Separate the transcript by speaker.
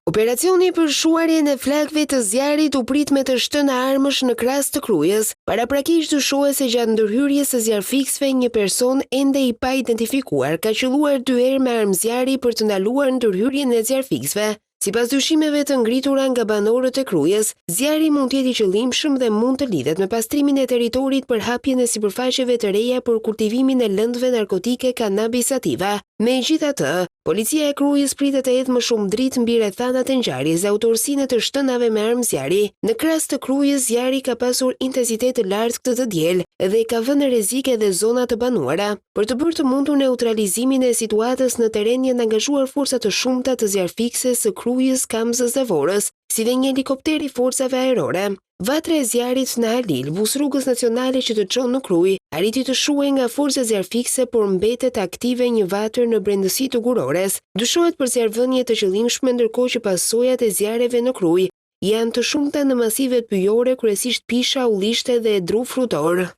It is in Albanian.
Speaker 1: Operacioni për shuarjen e flakëve të zjarrit u prit me të shtënë armësh në krahas të Krujës. Paraprakisht dyshohet se gjatë ndërhyrjes së zjarrfiksëve një person ende i pa identifikuar ka qelluar 2 herë me armë zjarri për të ndaluar ndërhyrjen e zjarrfiksëve. Sipas dyshimeve të ngritura nga banorët e Krujës, zjarri mund të jetë i qëllimshëm dhe mund të lidhet me pastrimin e territorit për hapjen e sipërfaqeve të reja për kultivimin e lëndëve narkotike kanabis sativa. Megjithatë, policia e Krujës pritet të jetë më shumë dritë mbi rrethanat e ngjarjes dhe autorsinë të shtënave me armë zjarri. Në krahas të Krujës, zjarri ka pasur intensitet të lartë këtë të diel dhe ka vënë rrezik edhe zona të banuara. Për të bërë të mundur neutralizimin e situatës në teren janë angazhuar forca të shumta të zjarrfiksës së Krujës, Kamzës dhe Vorës, si dhe një helikopter i forcave ajrore. Vatra e zjarrit në Halil, bus rrugës nacionale që të çon në Krujë, arriti të shuhej nga forca zjarrfikse, por mbetet aktive një vatër në brendësi të Gurores. Dyshohet për zjarrvënie të qëllimshme, ndërkohë që pasojat e zjarreve në Krujë janë të shumta në masivet pyjore, kryesisht pisha, ullishte dhe dru frutor.